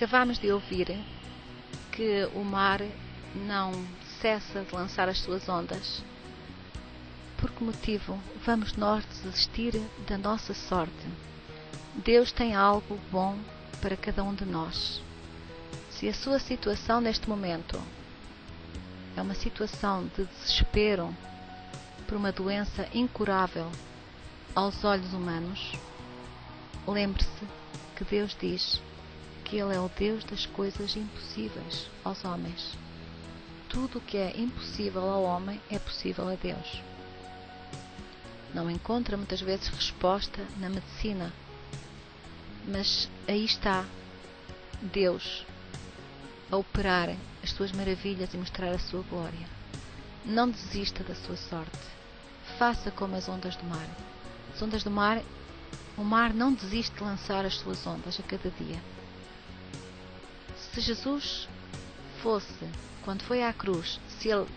Acabamos de ouvir que o mar não cessa de lançar as suas ondas. Por que motivo vamos nós desistir da nossa sorte? Deus tem algo bom para cada um de nós. Se a sua situação neste momento é uma situação de desespero por uma doença incurável aos olhos humanos, lembre-se que Deus diz que Ele é o Deus das coisas impossíveis aos homens. Tudo o que é impossível ao homem é possível a Deus. Não encontra muitas vezes resposta na medicina, mas aí está Deus a operar as suas maravilhas e mostrar a sua glória. Não desista da sua sorte. Faça como as ondas do mar. As ondas do mar, o mar não desiste de lançar as suas ondas a cada dia. Se Jesus fosse, quando foi à cruz, se Ele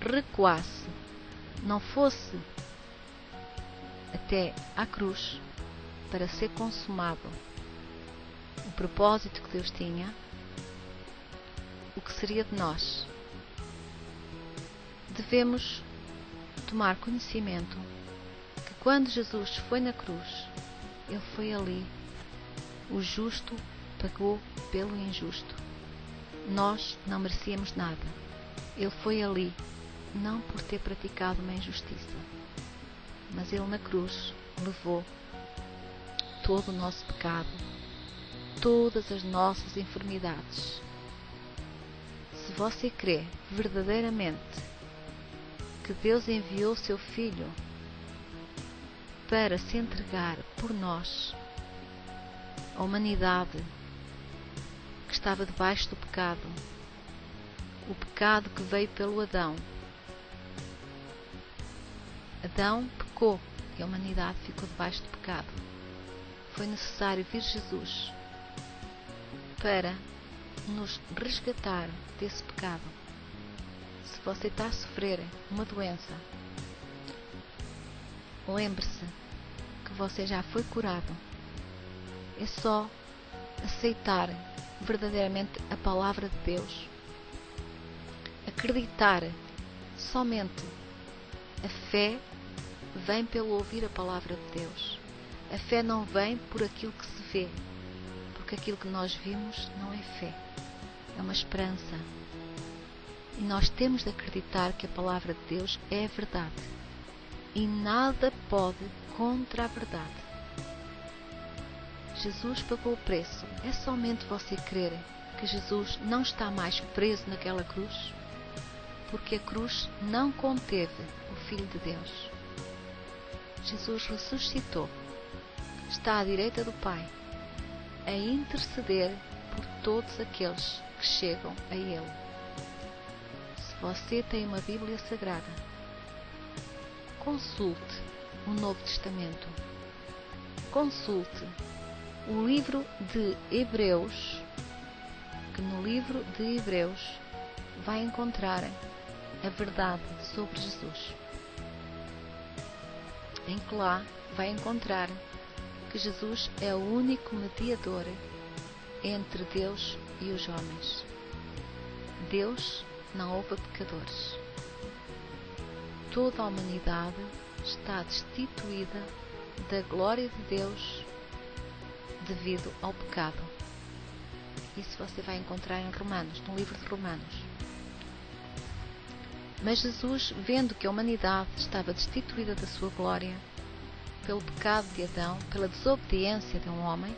recuasse, não fosse até à cruz para ser consumado o propósito que Deus tinha, o que seria de nós? Devemos tomar conhecimento que quando Jesus foi na cruz, Ele foi ali. O justo pagou pelo injusto. Nós não merecíamos nada. Ele foi ali, não por ter praticado uma injustiça, mas Ele na cruz levou todo o nosso pecado, todas as nossas enfermidades. Se você crê verdadeiramente que Deus enviou o seu Filho para se entregar por nós, a humanidade que estava debaixo do pecado, o pecado que veio pelo Adão. Adão pecou e a humanidade ficou debaixo do pecado. Foi necessário vir Jesus para nos resgatar desse pecado. Se você está a sofrer uma doença, lembre-se que você já foi curado. É só aceitar verdadeiramente a palavra de Deus. Acreditar. Somente a fé vem pelo ouvir a palavra de Deus. A fé não vem por aquilo que se vê, porque aquilo que nós vimos não é fé, é uma esperança. E nós temos de acreditar que a palavra de Deus é verdade. E nada pode contra a verdade. Jesus pagou o preço. É somente você crer que Jesus não está mais preso naquela cruz, porque a cruz não conteve o Filho de Deus. Jesus ressuscitou. Está à direita do Pai, a interceder por todos aqueles que chegam a Ele. Se você tem uma Bíblia Sagrada, consulte o Novo Testamento. Consulte o livro de Hebreus, que no livro de Hebreus vai encontrar a verdade sobre Jesus. Em que lá vai encontrar que Jesus é o único mediador entre Deus e os homens. Deus não houve pecadores. Toda a humanidade está destituída da glória de Deus devido ao pecado. Isso você vai encontrar em Romanos, no livro de Romanos. Mas Jesus, vendo que a humanidade estava destituída da sua glória pelo pecado de Adão, pela desobediência de um homem,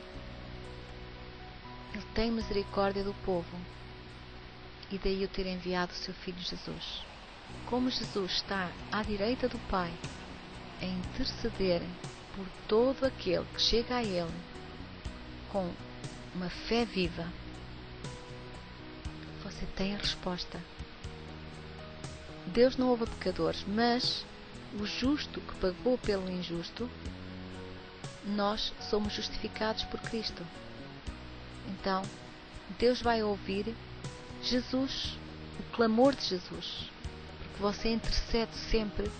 Ele tem misericórdia do povo, e daí o ter enviado o seu Filho Jesus. Como Jesus está à direita do Pai a interceder por todo aquele que chega a Ele com uma fé viva, você tem a resposta. Deus não houve pecadores, mas o justo que pagou pelo injusto, nós somos justificados por Cristo. Então, Deus vai ouvir Jesus, o clamor de Jesus, porque você intercede sempre,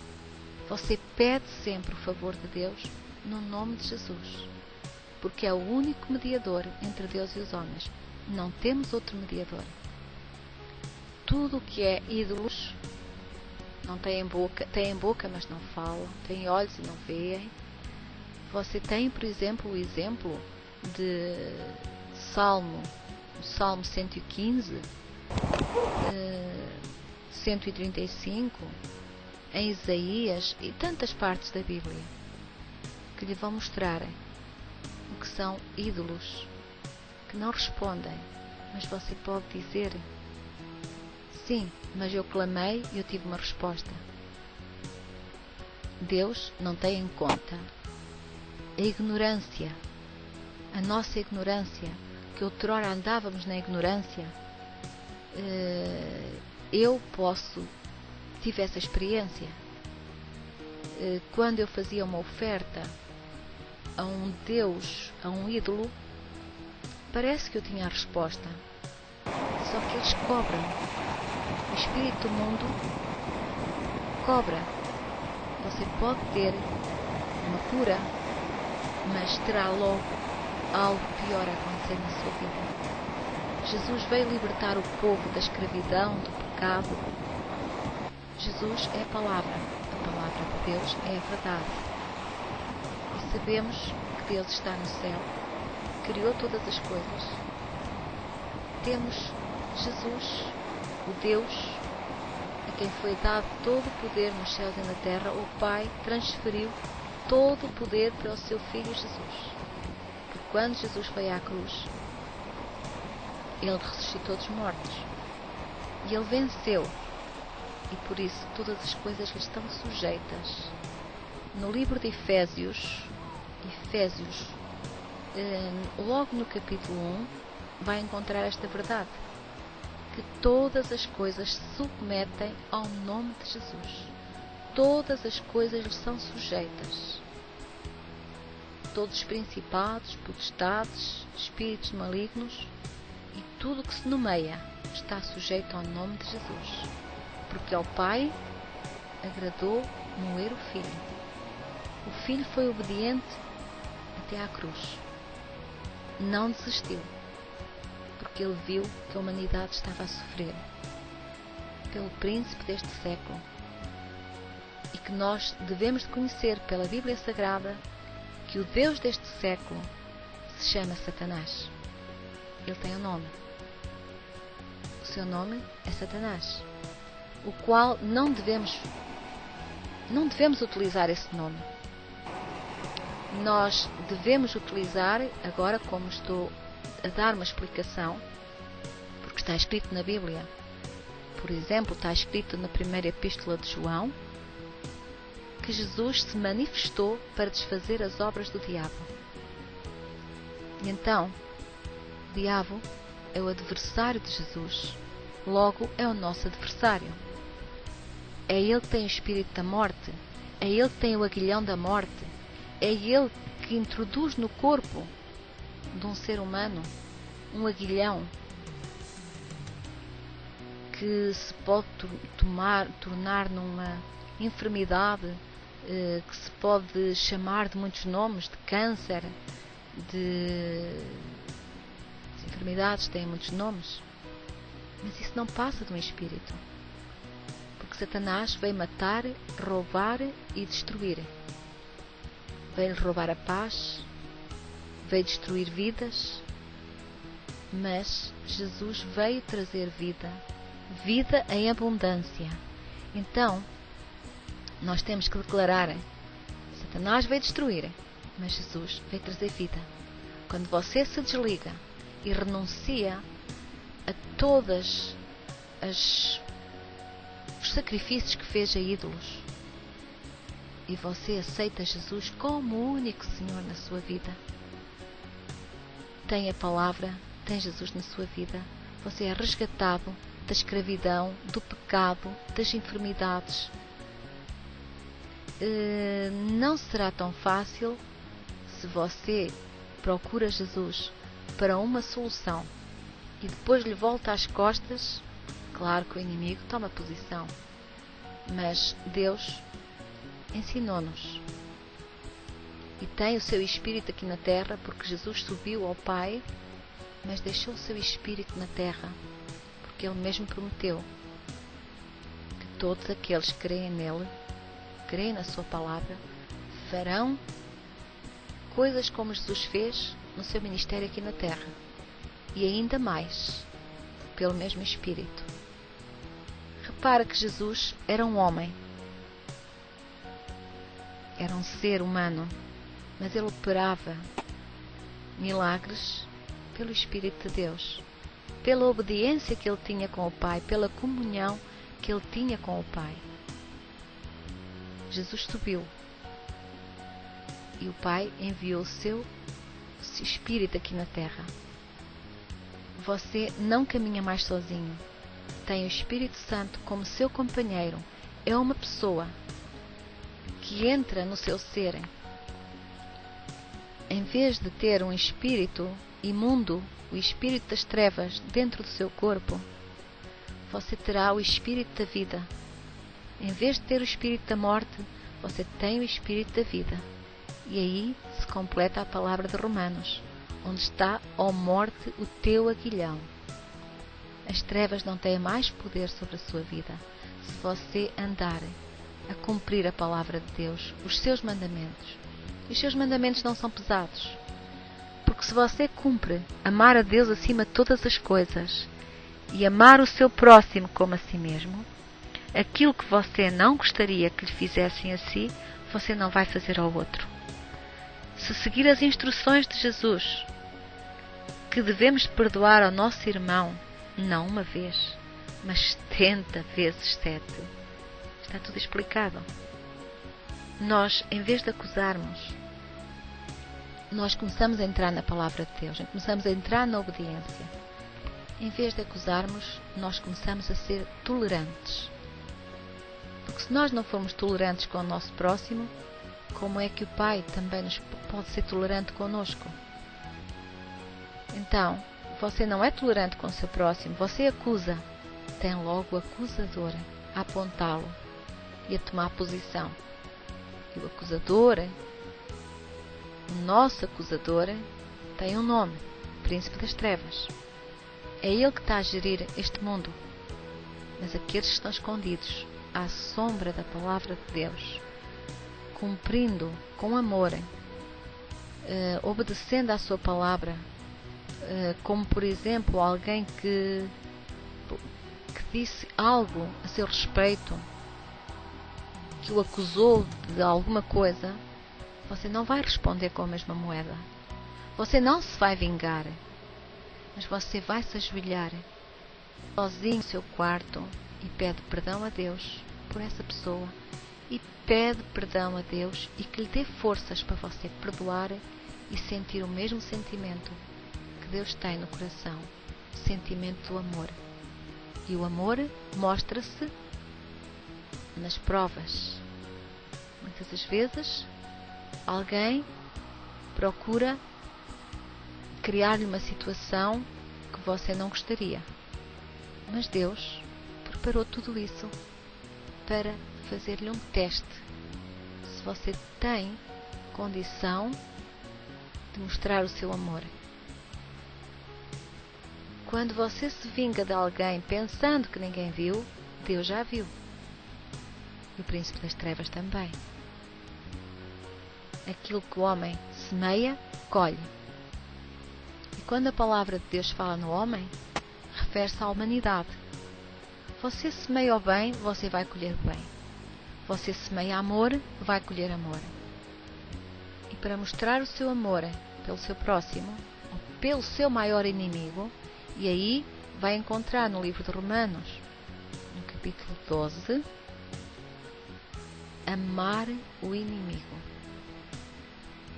você pede sempre o favor de Deus no nome de Jesus, porque é o único mediador entre Deus e os homens. não temos outro mediador. Tudo o que é ídolos não têm boca, mas não falam, têm olhos e não veem. Você tem, por exemplo, o exemplo de Salmo 115, 135, em Isaías e tantas partes da Bíblia que lhe vão mostrar o que são ídolos que não respondem, mas você pode dizer: sim, mas eu clamei e eu tive uma resposta. Deus não tem em conta a ignorância, a nossa ignorância, que outrora andávamos na ignorância. Eu tive essa experiência. Quando eu fazia uma oferta a um Deus, a um ídolo, parece que eu tinha a resposta, só que eles cobram. O espírito do mundo cobra. Você pode ter uma cura, mas terá logo algo pior a acontecer na sua vida. Jesus veio libertar o povo da escravidão, do pecado. Jesus é a palavra de Deus é a verdade. E sabemos que Deus está no céu, criou todas as coisas. Temos Jesus, o Deus, a quem foi dado todo o poder nos céus e na terra. O Pai transferiu todo o poder para o seu Filho Jesus. Porque quando Jesus foi à cruz, Ele ressuscitou dos mortos. E Ele venceu. E por isso todas as coisas lhe estão sujeitas. No livro de Efésios, logo no capítulo 1, vai encontrar esta verdade: que todas as coisas se submetem ao nome de Jesus. Todas as coisas lhe são sujeitas. Todos os principados, potestades, espíritos malignos e tudo o que se nomeia está sujeito ao nome de Jesus. Porque ao Pai agradou moer o Filho. O Filho foi obediente até à cruz. Não desistiu, porque ele viu que a humanidade estava a sofrer pelo príncipe deste século e que nós devemos de conhecer pela Bíblia Sagrada que o Deus deste século se chama Satanás. Ele tem um nome. O seu nome é Satanás, o qual não devemos utilizar esse nome. Nós devemos utilizar, agora como estou a dar uma explicação, porque está escrito na Bíblia. Por exemplo, está escrito na primeira epístola de João que Jesus se manifestou para desfazer as obras do diabo. E então, o diabo é o adversário de Jesus, logo é o nosso adversário. É ele que tem o espírito da morte, é ele que tem o aguilhão da morte, é ele que introduz no corpo de um ser humano um aguilhão que se pode tornar numa enfermidade, que se pode chamar de muitos nomes, de câncer, as enfermidades têm muitos nomes, mas isso não passa de um espírito, porque Satanás veio matar, roubar e destruir. Veio roubar a paz, veio destruir vidas, mas Jesus veio trazer vida em abundância. Então, nós temos que declarar: Satanás veio destruir, mas Jesus veio trazer vida. Quando você se desliga e renuncia a todos os sacrifícios que fez a ídolos, e você aceita Jesus como o único Senhor na sua vida, tem a palavra, tem Jesus na sua vida, você é resgatado da escravidão, do pecado, das enfermidades. Não será tão fácil se você procura Jesus para uma solução e depois lhe volta às costas. Claro que o inimigo toma posição, mas Deus ensinou-nos e tem o seu Espírito aqui na terra, porque Jesus subiu ao Pai mas deixou o seu Espírito na terra, porque Ele mesmo prometeu que todos aqueles que creem nele, creem na sua palavra, farão coisas como Jesus fez no seu ministério aqui na terra, e ainda mais, pelo mesmo Espírito. Repara que Jesus era um homem, era um ser humano, mas Ele operava milagres pelo Espírito de Deus, pela obediência que Ele tinha com o Pai, pela comunhão que Ele tinha com o Pai. Jesus subiu e o Pai enviou o seu Espírito aqui na terra. Você não caminha mais sozinho. Tem o Espírito Santo como seu companheiro. É uma pessoa que entra no seu ser. Em vez de ter um espírito imundo, o espírito das trevas dentro do seu corpo, você terá o espírito da vida. Em vez de ter o espírito da morte, você tem o espírito da vida. E aí se completa a palavra de Romanos, onde está: ó morte, o teu aguilhão. As trevas não têm mais poder sobre a sua vida se você andar a cumprir a palavra de Deus, os seus mandamentos. E os seus mandamentos não são pesados, porque se você cumpre amar a Deus acima de todas as coisas e amar o seu próximo como a si mesmo, aquilo que você não gostaria que lhe fizessem a si, você não vai fazer ao outro. Se seguir as instruções de Jesus, que devemos perdoar ao nosso irmão, não uma vez, mas 70 vezes 7. Está tudo explicado. Nós, em vez de acusarmos, nós começamos a entrar na palavra de Deus, começamos a entrar na obediência. Em vez de acusarmos, nós começamos a ser tolerantes. Porque se nós não formos tolerantes com o nosso próximo, como é que o Pai também pode ser tolerante conosco? Então, você não é tolerante com o seu próximo, você acusa. Tem logo o acusador a apontá-lo e a tomar posição. E o acusador, o nosso acusador, tem um nome: Príncipe das Trevas. É ele que está a gerir este mundo. Mas aqueles que estão escondidos à sombra da palavra de Deus, cumprindo com amor, obedecendo à sua palavra, como por exemplo alguém que disse algo a seu respeito, que o acusou de alguma coisa, você não vai responder com a mesma moeda. Você não se vai vingar, mas você vai se ajoelhar sozinho no seu quarto e pede perdão a Deus por essa pessoa, e pede perdão a Deus e que lhe dê forças para você perdoar e sentir o mesmo sentimento que Deus tem no coração, o sentimento do amor. E o amor mostra-se nas provas. Muitas das vezes alguém procura criar-lhe uma situação que você não gostaria, mas Deus preparou tudo isso para fazer-lhe um teste, se você tem condição de mostrar o seu amor. Quando você se vinga de alguém pensando que ninguém viu, Deus já viu. E o Príncipe das Trevas também. Aquilo que o homem semeia, colhe. E quando a palavra de Deus fala no homem, refere-se à humanidade. Você semeia o bem, você vai colher o bem. Você semeia amor, vai colher amor. E para mostrar o seu amor pelo seu próximo, ou pelo seu maior inimigo, e aí vai encontrar no livro de Romanos, no capítulo 12, amar o inimigo.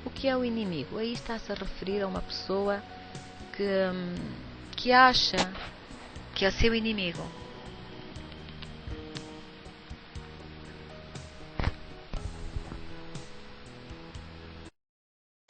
O que é o inimigo? Aí está-se a referir a uma pessoa que acha que é seu inimigo.